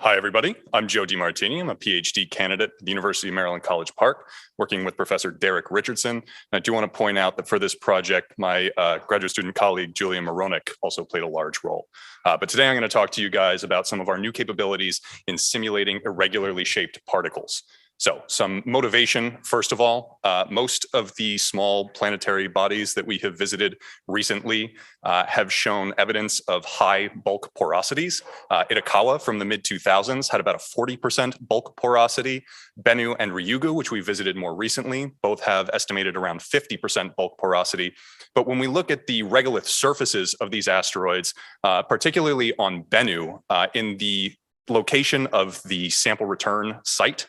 Hi, everybody. I'm Joe DeMartini. I'm a PhD candidate at the University of Maryland College Park, working with Professor Derek Richardson. And I do want to point out that for this project, my graduate student colleague, Julia Moronic, also played a large role. But today I'm going to talk to you guys about some of our new capabilities in simulating irregularly shaped particles. So some motivation, first of all, most of the small planetary bodies that we have visited recently have shown evidence of high bulk porosities. Itokawa from the mid-2000s had about a 40% bulk porosity. Bennu and Ryugu, which we visited more recently, both have estimated around 50% bulk porosity. But when we look at the regolith surfaces of these asteroids, particularly on Bennu, in the location of the sample return site,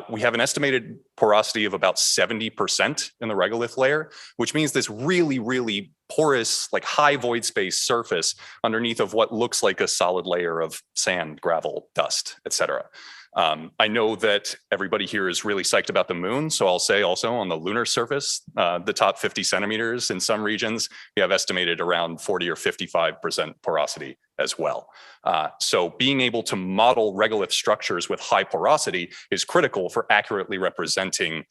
we have an estimated porosity of about 70% in the regolith layer, which means this really, really porous, like high void space surface underneath of what looks like a solid layer of sand, gravel, dust, etc. I know that everybody here is really psyched about the moon, so I'll say also on the lunar surface, the top 50 centimeters in some regions, we have estimated around 40 or 55% porosity as well. So being able to model regolith structures with high porosity is critical for accurately representing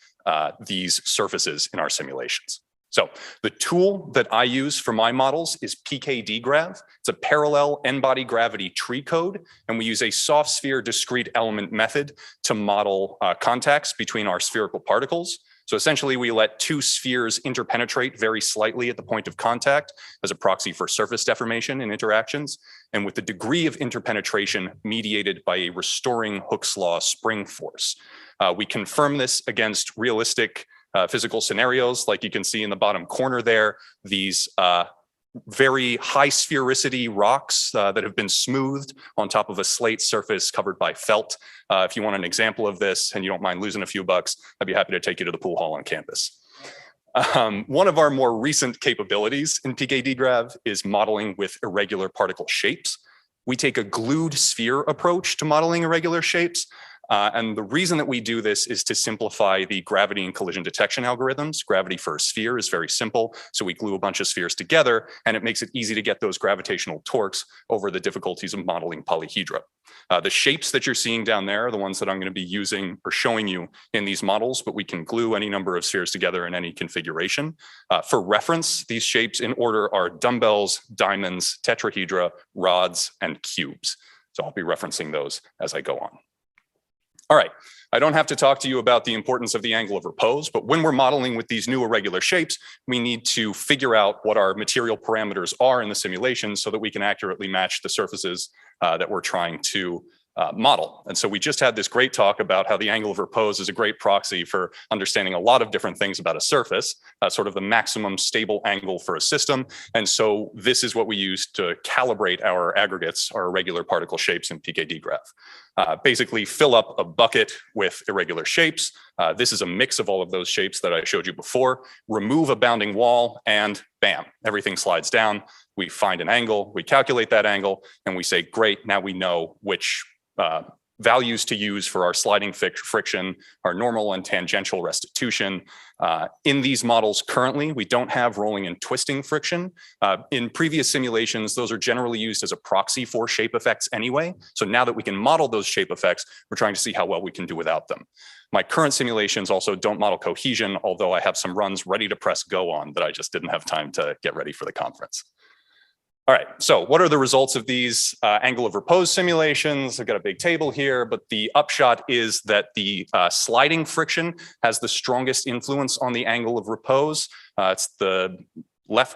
these surfaces in our simulations. So the tool that I use for my models is PKDGrav. It's a parallel n-body gravity tree code, and we use a soft sphere discrete element method to model contacts between our spherical particles. So essentially, we let two spheres interpenetrate very slightly at the point of contact as a proxy for surface deformation and interactions, and with the degree of interpenetration mediated by a restoring Hooke's law spring force. We confirm this against realistic physical scenarios, like you can see in the bottom corner there, these very high sphericity rocks that have been smoothed on top of a slate surface covered by felt. If you want an example of this and you don't mind losing a few bucks, I'd be happy to take you to the pool hall on campus. One of our more recent capabilities in PKDGrav is modeling with irregular particle shapes. We take a glued sphere approach to modeling irregular shapes. And the reason that we do this is to simplify the gravity and collision detection algorithms. Gravity for a sphere is very simple, so we glue a bunch of spheres together, and it makes it easy to get those gravitational torques over the difficulties of modeling polyhedra. The shapes that you're seeing down there are the ones that I'm going to be using or showing you in these models, but we can glue any number of spheres together in any configuration. For reference, these shapes in order are dumbbells, diamonds, tetrahedra, rods, and cubes. So I'll be referencing those as I go on. All right, I don't have to talk to you about the importance of the angle of repose, but when we're modeling with these new irregular shapes, we need to figure out what our material parameters are in the simulation so that we can accurately match the surfaces that we're trying to model. And so we just had this great talk about how the angle of repose is a great proxy for understanding a lot of different things about a surface, sort of the maximum stable angle for a system. And so this is what we use to calibrate our aggregates, our irregular particle shapes in PKDGrav. Basically fill up a bucket with irregular shapes. This is a mix of all of those shapes that I showed you before. Remove a bounding wall and bam, everything slides down. We find an angle, we calculate that angle, and we say, great, now we know which values to use for our sliding friction, our normal and tangential restitution. In these models currently, we don't have rolling and twisting friction. In previous simulations, those are generally used as a proxy for shape effects anyway. So now that we can model those shape effects, we're trying to see how well we can do without them. My current simulations also don't model cohesion, although I have some runs ready to press go on that I just didn't have time to get ready for the conference. All right, so what are the results of these angle of repose simulations? I've got a big table here, but the upshot is that the sliding friction has the strongest influence on the angle of repose. It's the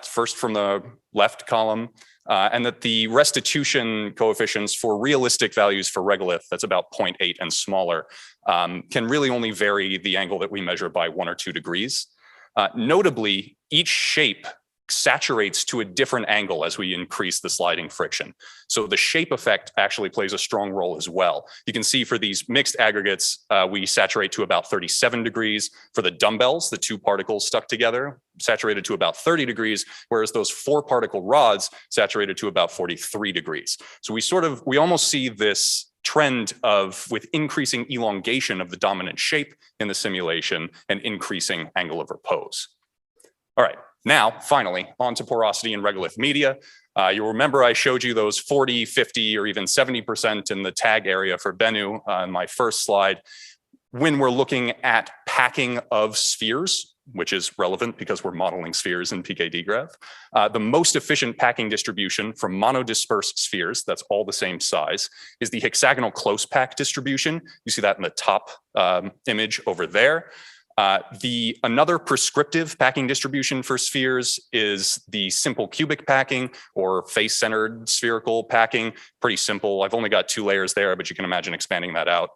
first from the left column, and that the restitution coefficients for realistic values for regolith, that's about 0.8 and smaller, can really only vary the angle that we measure by 1 or 2 degrees. Notably, each shape saturates to a different angle as we increase the sliding friction. So the shape effect actually plays a strong role as well. You can see for these mixed aggregates, we saturate to about 37 degrees. For the dumbbells, the 2 particles stuck together, saturated to about 30 degrees, whereas those 4 particle rods saturated to about 43 degrees. So we almost see this trend of with increasing elongation of the dominant shape in the simulation and increasing angle of repose. All right. Now, finally, on to porosity and regolith media. You'll remember I showed you those 40, 50, or even 70% in the tag area for Bennu on my first slide. When we're looking at packing of spheres, which is relevant because we're modeling spheres in PKDGrav, the most efficient packing distribution for monodispersed spheres, that's all the same size, is the hexagonal close pack distribution. You see that in the top image over there. Another prescriptive packing distribution for spheres is the simple cubic packing or face-centered spherical packing. Pretty simple. I've only got 2 layers there, but you can imagine expanding that out.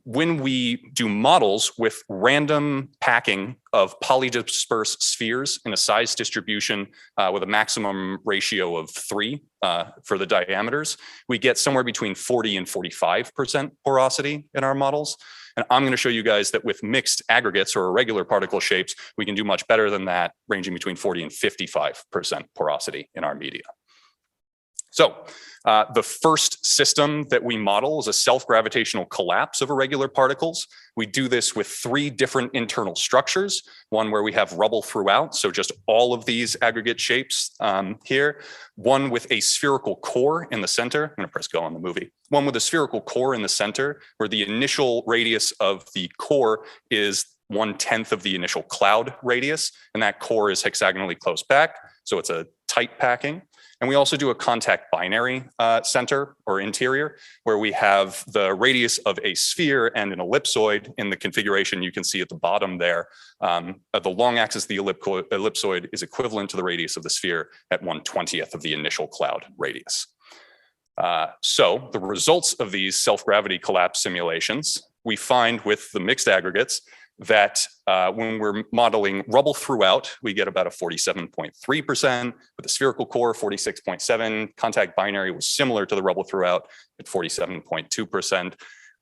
When we do models with random packing of polydispersed spheres in a size distribution with a maximum ratio of 3 for the diameters, we get somewhere between 40 and 45% porosity in our models. And I'm going to show you guys that with mixed aggregates or irregular particle shapes, we can do much better than that, ranging between 40 and 55% porosity in our media. So the first system that we model is a self-gravitational collapse of irregular particles. We do this with 3 different internal structures, one where we have rubble throughout, so just all of these aggregate shapes here, one with a spherical core in the center. I'm going to press go on the movie. One with a spherical core in the center, where the initial radius of the core is 1/10 of the initial cloud radius, and that core is hexagonally close packed, so it's a tight packing. And we also do a contact binary center or interior, where we have the radius of a sphere and an ellipsoid in the configuration you can see at the bottom there. At the long axis, the ellipsoid is equivalent to the radius of the sphere at 1/20th of the initial cloud radius. So the results of these self-gravity collapse simulations, we find with the mixed aggregates that when we're modeling rubble throughout, we get about a 47.3%, with the spherical core 46.7%. Contact binary was similar to the rubble throughout at 47.2%,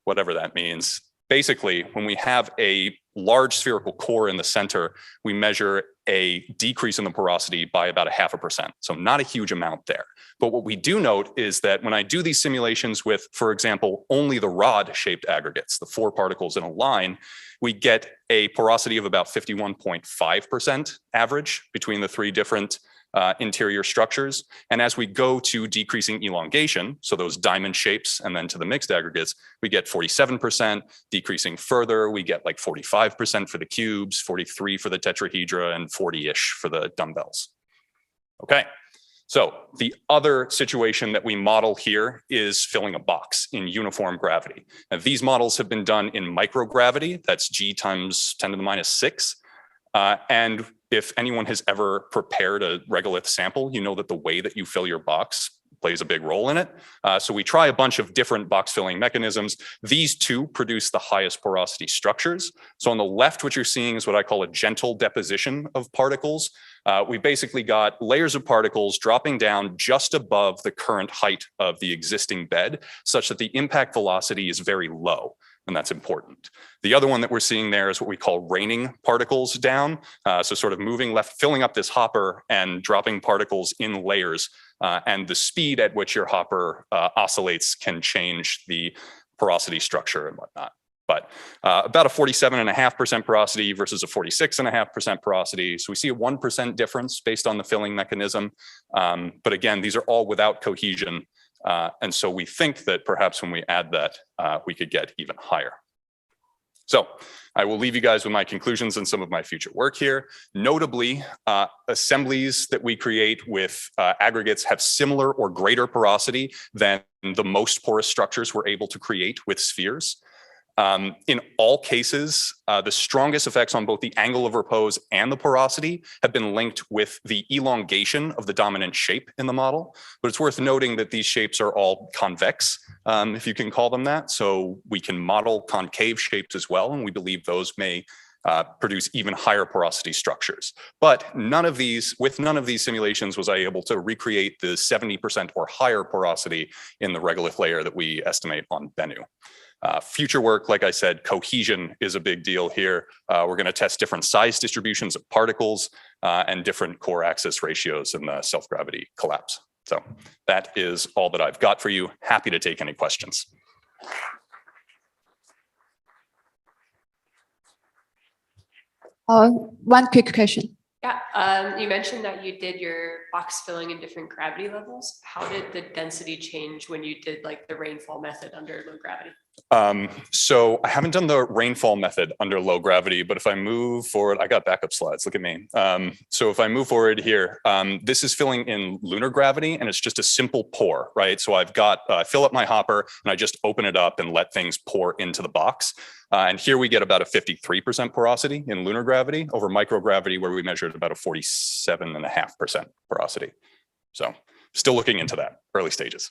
whatever that means. Basically, when we have a large spherical core in the center, we measure a decrease in the porosity by about 0.5%. So not a huge amount there. But what we do note is that when I do these simulations with, for example, only the rod-shaped aggregates, the 4 particles in a line, we get a porosity of about 51.5% average between the 3 different interior structures. And as we go to decreasing elongation, so those diamond shapes and then to the mixed aggregates, we get 47%. Decreasing further, we get like 45% for the cubes, 43% for the tetrahedra, and 40-ish for the dumbbells. Okay. So the other situation that we model here is filling a box in uniform gravity. Now, these models have been done in microgravity. That's G times 10 to the minus 6. And if anyone has ever prepared a regolith sample, you know that the way that you fill your box plays a big role in it. So we try a bunch of different box filling mechanisms. These 2 produce the highest porosity structures. So on the left, what you're seeing is what I call a gentle deposition of particles. We basically got layers of particles dropping down just above the current height of the existing bed, such that the impact velocity is very low. And that's important. The other one that we're seeing there is what we call raining particles down. So sort of moving left, filling up this hopper and dropping particles in layers. And the speed at which your hopper oscillates can change the porosity structure and whatnot. But about a 47.5% porosity versus a 46.5% porosity. So we see a 1% difference based on the filling mechanism. But again, these are all without cohesion. And so we think that perhaps when we add that, we could get even higher. So I will leave you guys with my conclusions and some of my future work here. Notably, assemblies that we create with aggregates have similar or greater porosity than the most porous structures we're able to create with spheres. In all cases, the strongest effects on both the angle of repose and the porosity have been linked with the elongation of the dominant shape in the model. But it's worth noting that these shapes are all convex, if you can call them that. So we can model concave shapes as well, and we believe those may produce even higher porosity structures. But with none of these simulations was I able to recreate the 70% or higher porosity in the regolith layer that we estimate on Bennu. Future work, like I said, cohesion is a big deal here. We're going to test different size distributions of particles and different core axis ratios in the self-gravity collapse. So that is all that I've got for you. Happy to take any questions. One quick question. Yeah, you mentioned that you did your box filling in different gravity levels. How did the density change when you did like the rainfall method under low gravity? So I haven't done the rainfall method under low gravity, but if I move forward, I got backup slides. Look at me. So if I move forward here, this is filling in lunar gravity, and it's just a simple pour, right? So I've got fill up my hopper, and I just open it up and let things pour into the box. And here we get about a 53% porosity in lunar gravity over microgravity, where we measured about a 47.5% porosity. So still looking into that, early stages.